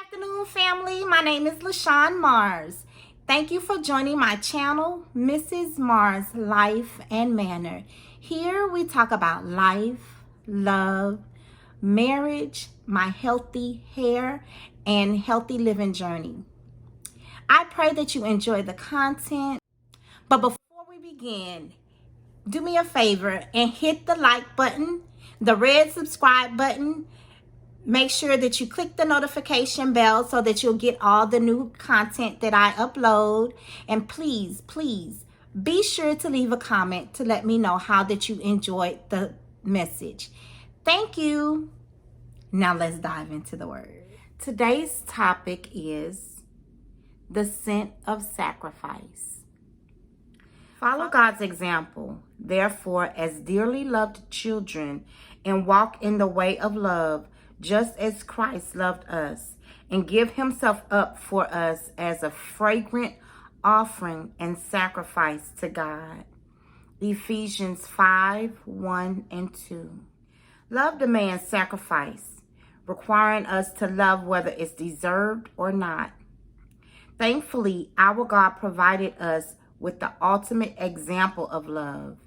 Afternoon, family. My name is LaShawn Mars. Thank you for joining my channel, Mrs. Mars Life and Manner. Here we talk about life, love, marriage, my healthy hair, and healthy living journey. I pray that you enjoy the content. But before we begin, do me a favor and hit the like button, the red subscribe button. Make sure that you click the notification bell so that you'll get all the new content that I upload. And please, please be sure to leave a comment to let me know how that you enjoyed the message. Thank you. Now let's dive into the word. Today's topic is the scent of sacrifice. Follow God's example, therefore, as dearly loved children, and walk in the way of love, just as Christ loved us and give himself up for us as a fragrant offering and sacrifice to God. Ephesians 5:1-2. Love demands sacrifice, requiring us to love whether it's deserved or not. Thankfully, our God provided us with the ultimate example of love.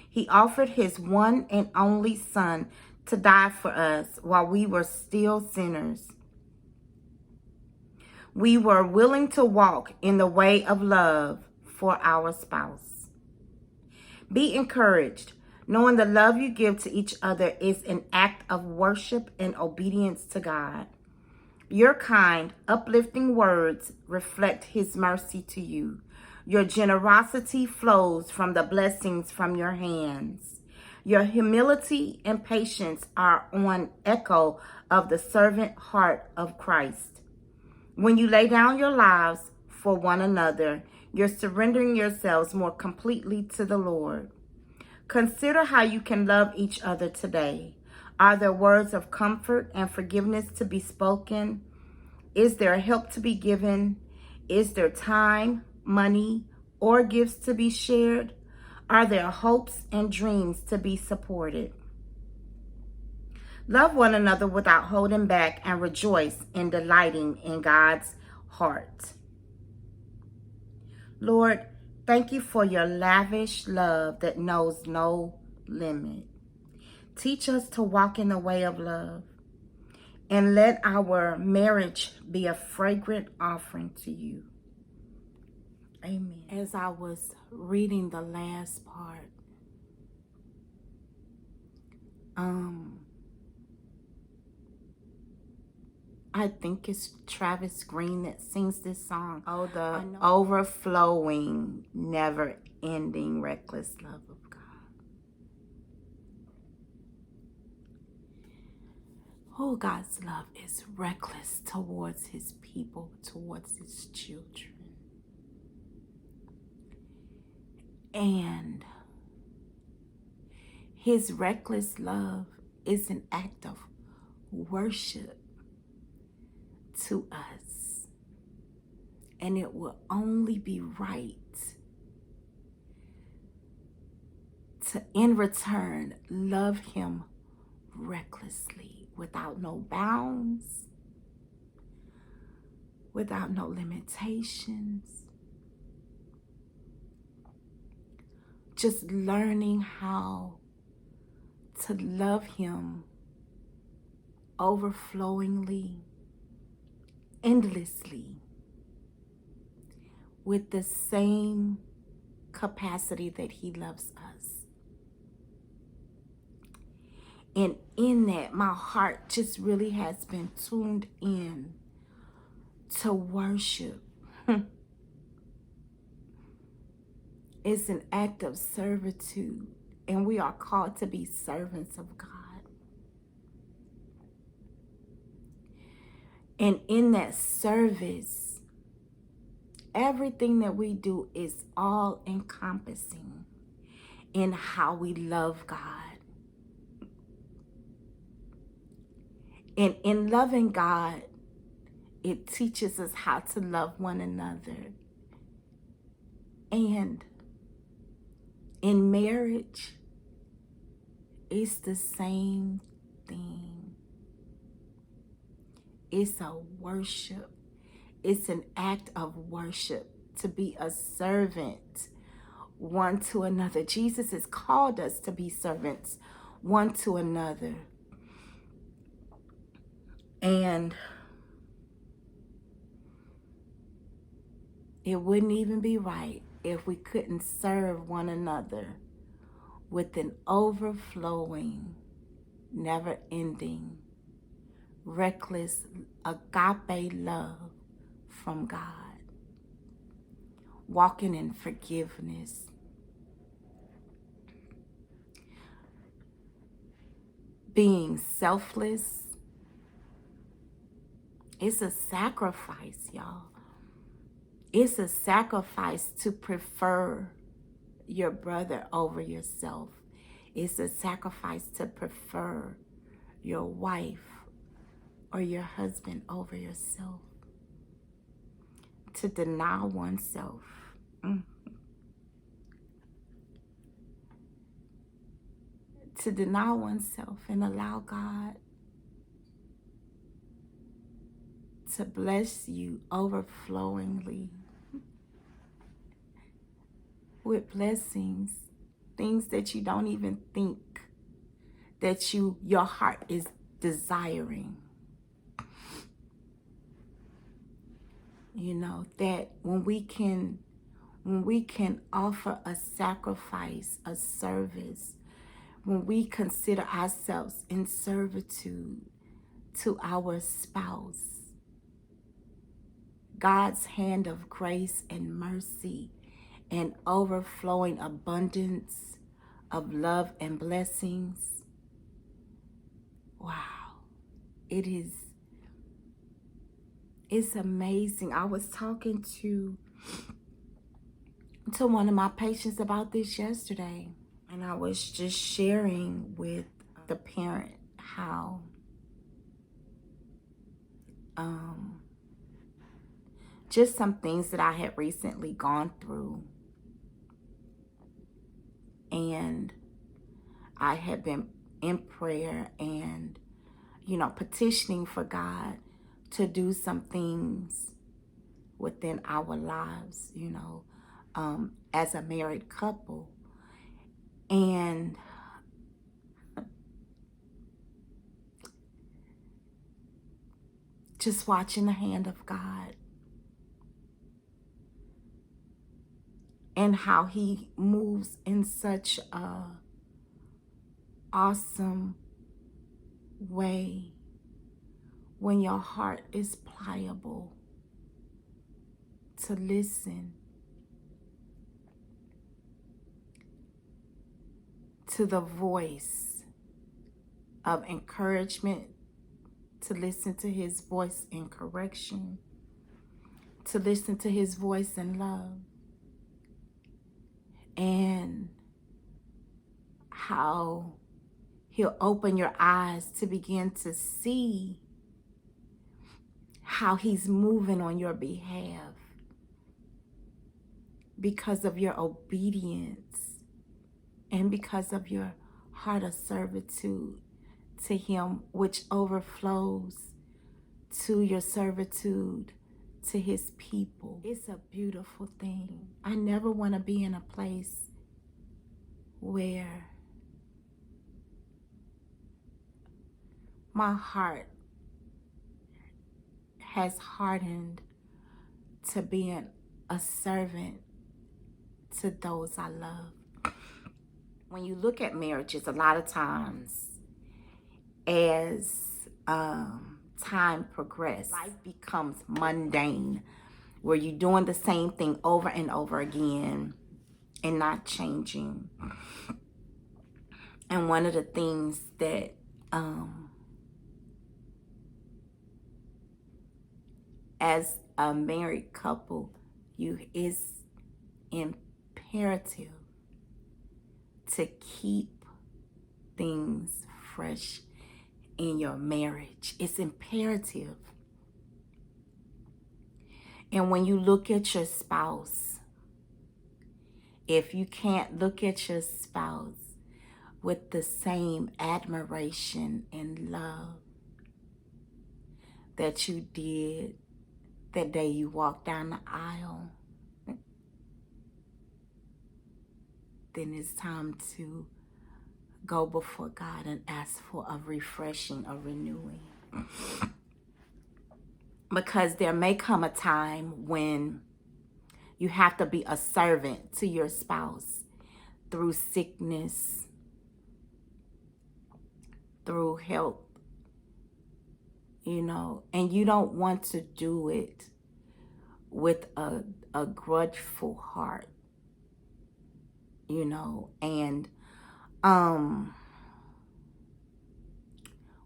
He offered his one and only Son to die for us while we were still sinners. We were willing to walk in the way of love for our spouse. Be encouraged, knowing the love you give to each other is an act of worship and obedience to God. Your kind, uplifting words reflect his mercy to you. Your generosity flows from the blessings from your hands. Your humility and patience are on echo of the servant heart of Christ. When you lay down your lives for one another, you're surrendering yourselves more completely to the Lord. Consider how you can love each other today. Are there words of comfort and forgiveness to be spoken? Is there help to be given? Is there time, money, or gifts to be shared? Are there hopes and dreams to be supported? Love one another without holding back and rejoice in delighting in God's heart. Lord, thank you for your lavish love that knows no limit. Teach us to walk in the way of love, and let our marriage be a fragrant offering to you. Amen. As I was reading the last part, I think it's Travis Green that sings this song. Oh, the overflowing, never-ending, reckless love of God. Oh, God's love is reckless towards his people, towards his children. And his reckless love is an act of worship to us. And it will only be right to, in return, love him recklessly, without no bounds, without no limitations. Just learning how to love him overflowingly, endlessly, with the same capacity that he loves us. And in that, my heart just really has been tuned in to worship. It's an act of servitude, and we are called to be servants of God. And in that service, everything that we do is all encompassing in how we love God. And in loving God, it teaches us how to love one another. And in marriage, it's the same thing. It's a worship. It's an act of worship to be a servant one to another. Jesus has called us to be servants one to another. And it wouldn't even be right if we couldn't serve one another with an overflowing, never-ending, reckless, agape love from God. Walking in forgiveness. Being selfless. It's a sacrifice, y'all. It's a sacrifice to prefer your brother over yourself. It's a sacrifice to prefer your wife or your husband over yourself. To deny oneself. To deny oneself and allow God to bless you overflowingly with blessings, things that you don't even think that your heart is desiring. You know, that when we can offer a sacrifice, a service, when we consider ourselves in servitude to our spouse, God's hand of grace and mercy and overflowing abundance of love and blessings. Wow. It's amazing. I was talking to one of my patients about this yesterday, and I was just sharing with the parent how just some things that I had recently gone through, and I had been in prayer and, petitioning for God to do some things within our lives, as a married couple. And just watching the hand of God and how he moves in such a awesome way when your heart is pliable to listen to the voice of encouragement, to listen to his voice in correction, to listen to his voice in love, and how he'll open your eyes to begin to see how he's moving on your behalf because of your obedience and because of your heart of servitude to him, which overflows to your servitude to his people. It's a beautiful thing. I never want to be in a place where my heart has hardened to being a servant to those I love. When you look at marriages, a lot of times, as time progresses, life becomes mundane, where you're doing the same thing over and over again and not changing. And one of the things that as a married couple, it's imperative to keep things fresh in your marriage. It's imperative. And when you look at your spouse, if you can't look at your spouse with the same admiration and love that you did that day you walked down the aisle, then it's time to go before God and ask for a refreshing, a renewing. Because there may come a time when you have to be a servant to your spouse through sickness, through health, and you don't want to do it with a grudgeful heart, and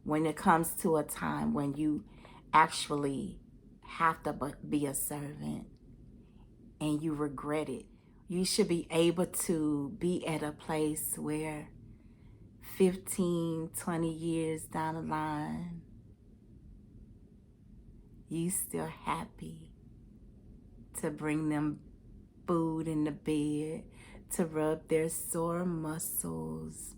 when it comes to a time when you actually have to be a servant and you regret it, you should be able to be at a place where 15, 20 years down the line, you still happy to bring them food in the bed, to rub their sore muscles,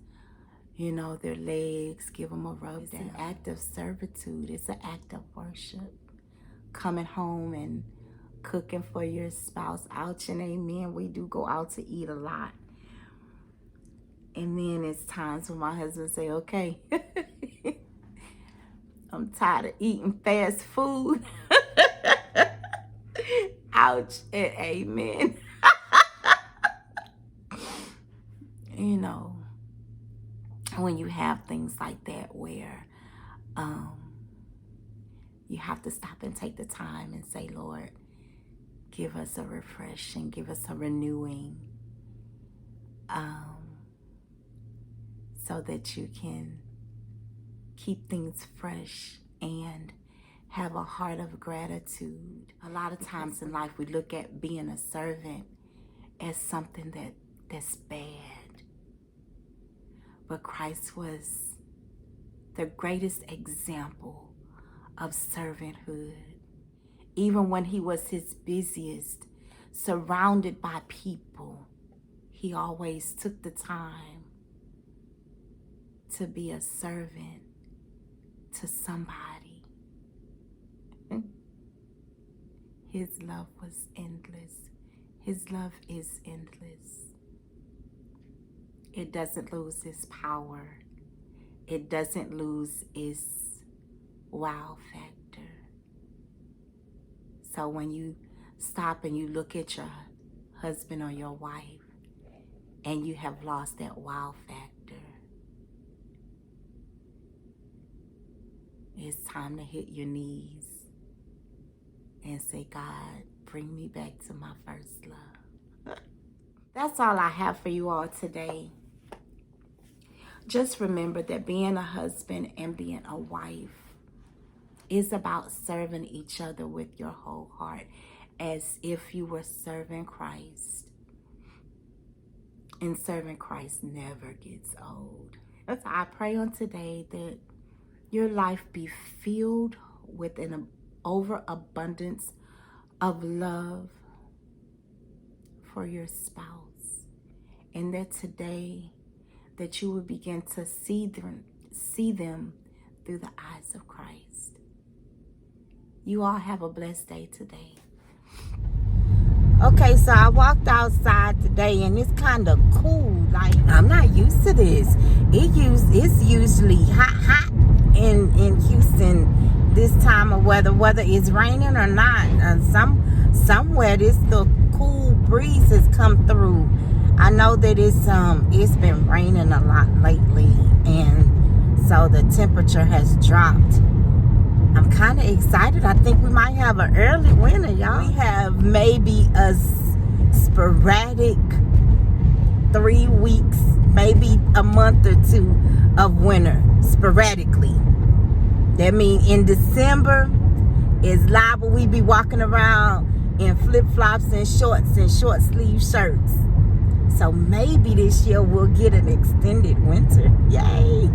their legs, give them a rub. It's an act of servitude. It's an act of worship. Coming home and cooking for your spouse. Ouch and amen. We do go out to eat a lot. And then it's times when my husband say, okay, I'm tired of eating fast food. Ouch and amen. When you have things like that where you have to stop and take the time and say, Lord, give us a refreshing, give us a renewing, so that you can keep things fresh and have a heart of gratitude. A lot of times in life we look at being a servant as something that's bad. But Christ was the greatest example of servanthood. Even when he was his busiest, surrounded by people, he always took the time to be a servant to somebody. His love was endless. His love is endless. It doesn't lose its power. It doesn't lose its wow factor. So when you stop and you look at your husband or your wife and you have lost that wow factor, it's time to hit your knees and say, God, bring me back to my first love. That's all I have for you all today. Just remember that being a husband and being a wife is about serving each other with your whole heart, as if you were serving Christ. And serving Christ never gets old. So I pray on today that your life be filled with an overabundance of love for your spouse, and that today that you will begin to see them through the eyes of Christ. You all have a blessed day today. Okay, so I walked outside today and it's kind of cool. Like, I'm not used to this. It's usually hot in Houston this time of weather, whether it's raining or not. Somewhere this little cool breeze has come through. I know that it's been raining a lot lately, and so the temperature has dropped. I'm kind of excited. I think we might have an early winter, y'all. We have maybe a sporadic 3 weeks, maybe a month or two of winter, sporadically. That means in December, it's liable we be walking around in flip-flops and shorts and short sleeve shirts. So maybe this year we'll get an extended winter. Yay!